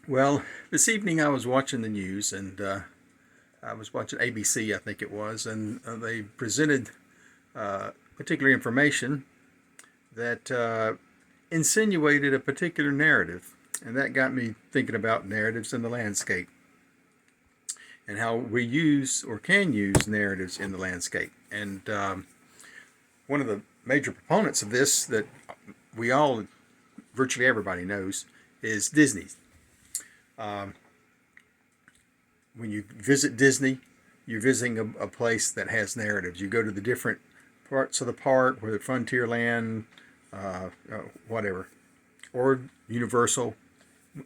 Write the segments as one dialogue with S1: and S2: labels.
S1: Well, this evening I was watching the news and I was watching ABC, I think it was, and they presented particular information that insinuated a particular narrative. And that got me thinking about narratives in the landscape and how we use or can use narratives in the landscape. And one of the major proponents of this that we all, virtually everybody knows, is Disney. Um, when you visit Disney, you're visiting a place that has narratives. You go to the different parts of the park, whether Frontierland, whatever, or Universal,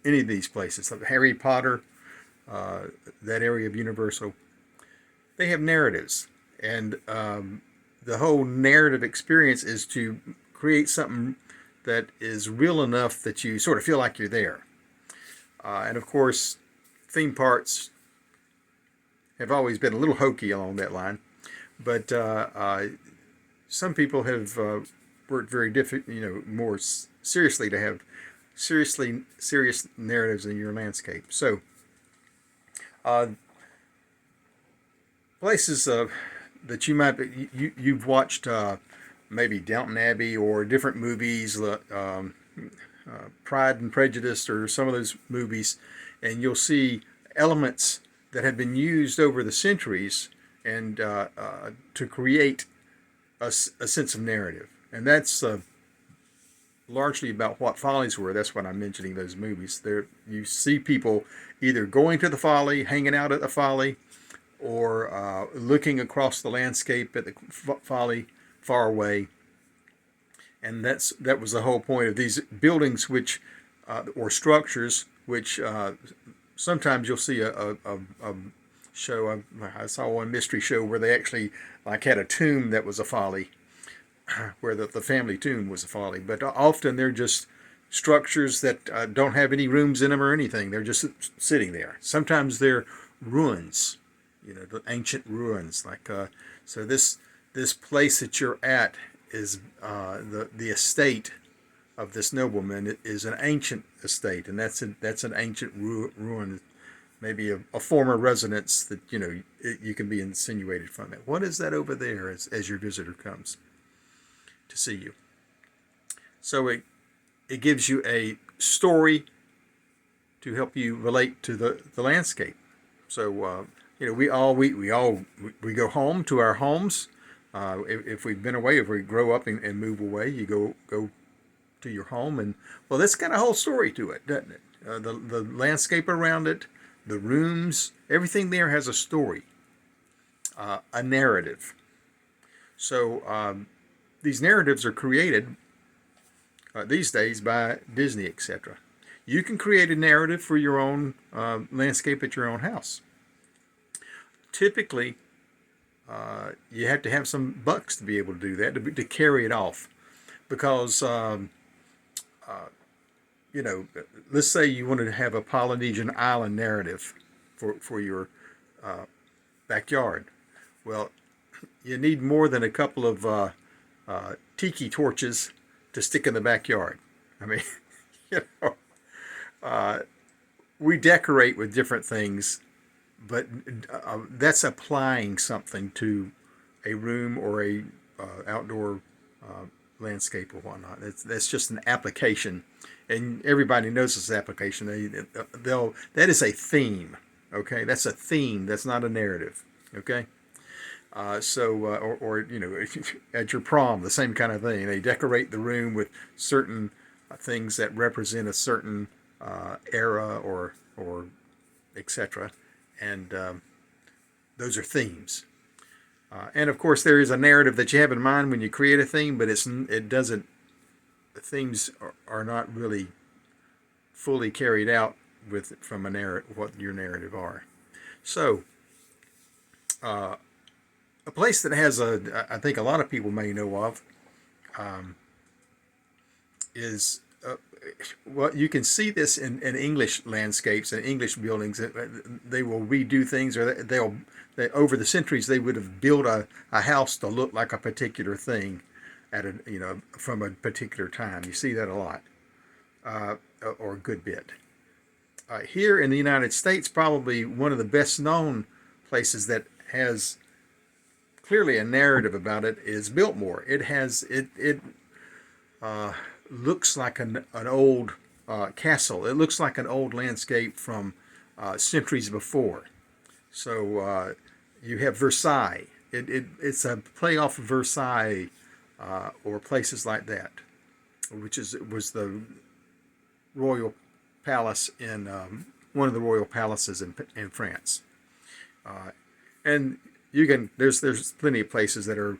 S1: any of these places, like Harry Potter, uh, that area of Universal, they have narratives. And the whole narrative experience is to create something that is real enough that you sort of feel like you're there. And of course, theme parks have always been a little hokey along that line, but some people have worked very more seriously to have serious narratives in your landscape. So uh, places that you might you've watched maybe Downton Abbey or different movies, Pride and Prejudice or some of those movies, and you'll see elements that have been used over the centuries and to create a sense of narrative. And that's largely about what follies were. That's what I'm mentioning those movies. There, you see people either going to the folly, hanging out at the folly, or looking across the landscape at the folly far away. And that was the whole point of these buildings, which or structures, which sometimes you'll see a show. I saw one mystery show where they actually like had a tomb that was a folly, where the family tomb was a folly. But often they're just structures that don't have any rooms in them or anything. They're just sitting there. Sometimes they're ruins, the ancient ruins. So this place that you're at is the estate of this nobleman. It is an ancient estate, and that's an ancient ruin, maybe a former residence that you can be insinuated from it. What is that over there as your visitor comes to see you? So it gives you a story to help you relate to the landscape. So we go home to our homes. If we've been away, if we grow up and move away, you go to your home, and well, that's got a whole story to it, doesn't it? The landscape around it, the rooms, everything there has a story, a narrative. So these narratives are created these days by Disney, etc. You can create a narrative for your own landscape at your own house. Typically, you have to have some bucks to be able to do that, to carry it off. Because, uh, let's say you wanted to have a Polynesian island narrative for your uh, backyard. Well, you need more than a couple of tiki torches to stick in the backyard. I mean, you know, uh, we decorate with different things, but that's applying something to a room or a outdoor uh, landscape or whatnot. That's just an application, and everybody knows this application. That is a theme. Okay, that's a theme. That's not a narrative. Okay. Or at your prom, the same kind of thing. They decorate the room with certain things that represent a certain era or etc. And those are themes. And of course, there is a narrative that you have in mind when you create a theme, but it doesn't. The themes are not really fully carried out with from a narrative what your narrative are. So. Uh, a place that has I think a lot of people may know of, um, is well, you can see this in English landscapes and English buildings. They will redo things, or over the centuries they would have built a house to look like a particular thing from a particular time. You see that a lot, or a good bit. Here in the United States, probably one of the best known places that has clearly a narrative about it is Biltmore. It looks like an old castle. It looks like an old landscape from centuries before. So you have Versailles. It's a play off of Versailles or places like that, which was the royal palace in one of the royal palaces in France. And you can there's plenty of places that are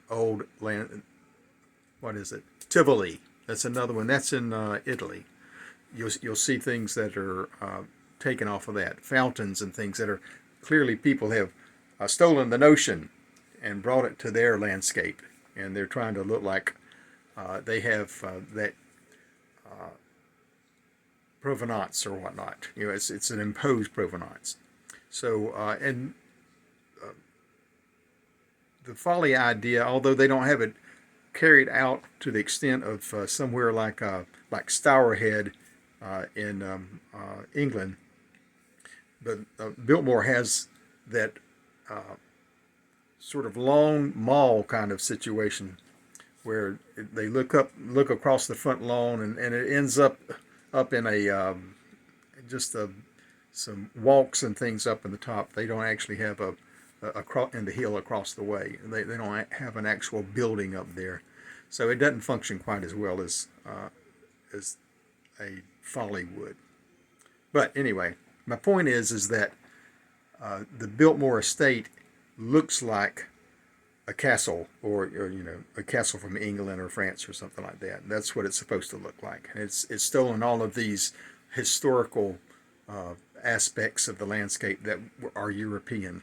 S1: old land. What is it? Tivoli. That's another one. That's in Italy. You'll see things that are taken off of that, fountains and things that are clearly people have stolen the notion and brought it to their landscape, and they're trying to look like they have that provenance or whatnot. It's an imposed provenance. So and the folly idea, although they don't have it carried out to the extent of somewhere like Stourhead in England, but Biltmore has that sort of long mall kind of situation where they look across the front lawn, and it ends up in a just some walks and things up in the top. They don't actually have a in the hill across the way. They don't have an actual building up there, so it doesn't function quite as well as a folly would. But anyway, my point is that the Biltmore estate looks like a castle, or a castle from England or France or something like that. That's what it's supposed to look like. And it's stolen all of these historical aspects of the landscape that are European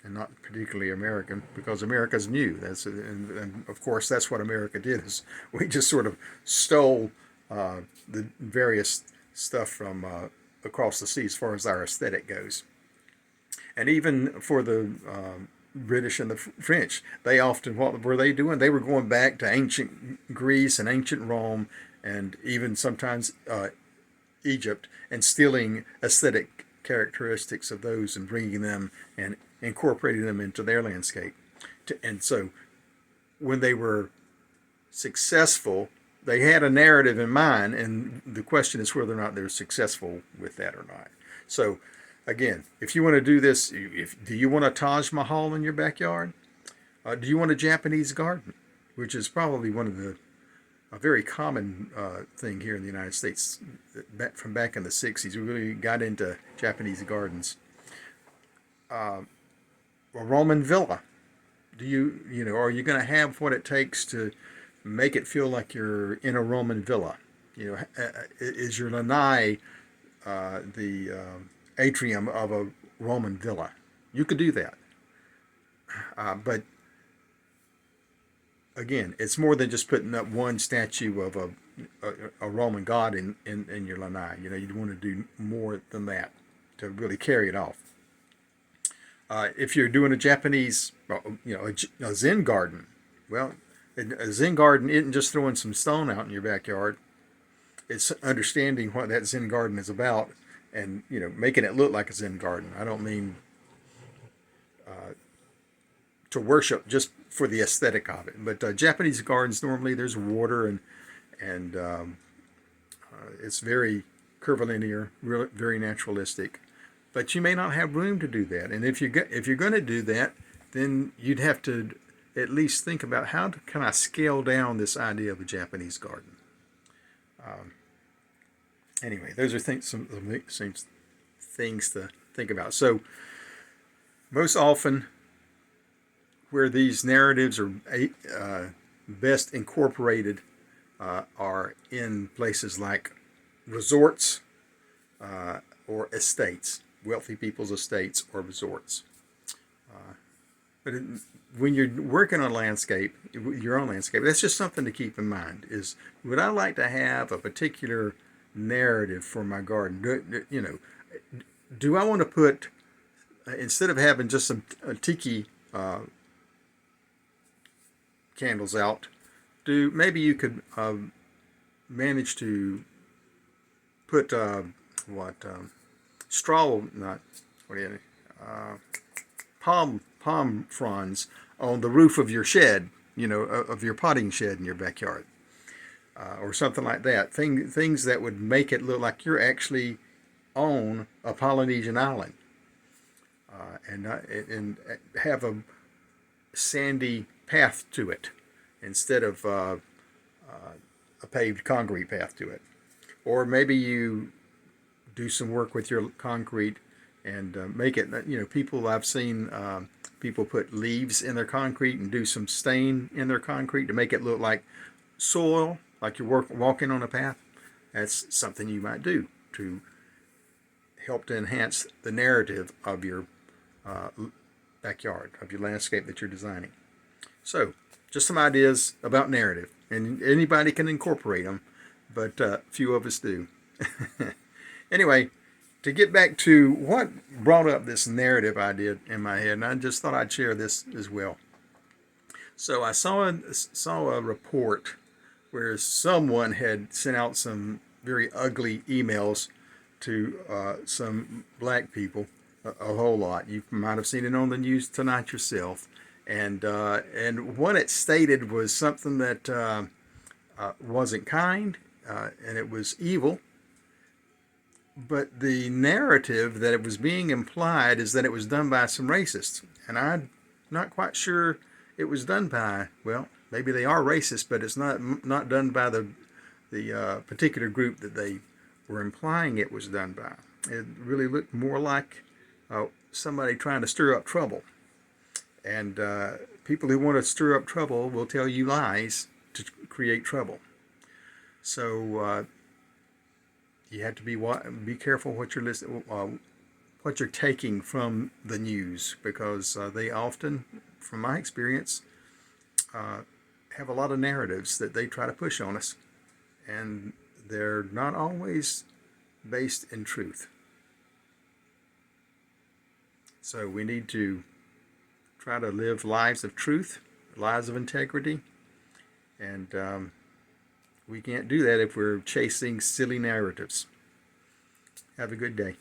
S1: and not particularly American, because America's new. And of course that's what America did, is we just sort of stole the various stuff from across the sea as far as our aesthetic goes. And even for the British and the French, they often, what were they doing? They were going back to ancient Greece and ancient Rome, and even sometimes Egypt, and stealing aesthetic characteristics of those and bringing them and incorporating them into their landscape. And so when they were successful, they had a narrative in mind, and the question is whether or not they're successful with that or not. So again, if you want to do this, do you want a Taj Mahal in your backyard? Do you want a Japanese garden, which is probably one of a very common thing here in the United States from back in the 60s. We really got into Japanese gardens. A Roman villa. Are you going to have what it takes to make it feel like you're in a Roman villa? Is your lanai the atrium of a Roman villa? You could do that. But again, it's more than just putting up one statue of a Roman god in your lanai. You'd want to do more than that to really carry it off. If you're doing a Japanese, a Zen garden, well, a Zen garden isn't just throwing some stone out in your backyard. It's understanding what that Zen garden is about, and making it look like a Zen garden. I don't mean to worship just for the aesthetic of it, but Japanese gardens, normally there's water, and it's very curvilinear, very naturalistic. But you may not have room to do that, and if you're going to do that, then you'd have to at least think about how can I scale down this idea of a Japanese garden. Anyway, those are some things to think about. So most often, where these narratives are best incorporated are in places like resorts or estates, wealthy people's estates or resorts. But when you're working on landscape, your own landscape, that's just something to keep in mind. Is, would I like to have a particular narrative for my garden? Do I want to put, instead of having just some tiki candles out, maybe you could manage to put what straw, not what do you palm fronds on the roof of your shed, of your potting shed in your backyard, or something like that. Things that would make it look like you're actually on a Polynesian island, and have a sandy path to it instead of a paved concrete path to it. Or maybe you do some work with your concrete and make it, people, I've seen people put leaves in their concrete and do some stain in their concrete to make it look like soil, like you're walking on a path. That's something you might do to help to enhance the narrative of your backyard, of your landscape that you're designing. So, just some ideas about narrative, and anybody can incorporate them, but few of us do. Anyway, to get back to what brought up this narrative idea in my head, and I just thought I'd share this as well. So I saw a report where someone had sent out some very ugly emails to some black people, a whole lot. You might have seen it on the news tonight yourself. And what it stated was something that wasn't kind, and it was evil. But the narrative that it was being implied is that it was done by some racists. And I'm not quite sure it was done by, well, maybe they are racist, but it's not done by the particular group that they were implying it was done by. It really looked more like somebody trying to stir up trouble. And people who want to stir up trouble will tell you lies to create trouble. So you have to be careful what you're listening, what you're taking from the news, because they often, from my experience, have a lot of narratives that they try to push on us, and they're not always based in truth. So we need to try to live lives of truth, lives of integrity, and we can't do that if we're chasing silly narratives. Have a good day.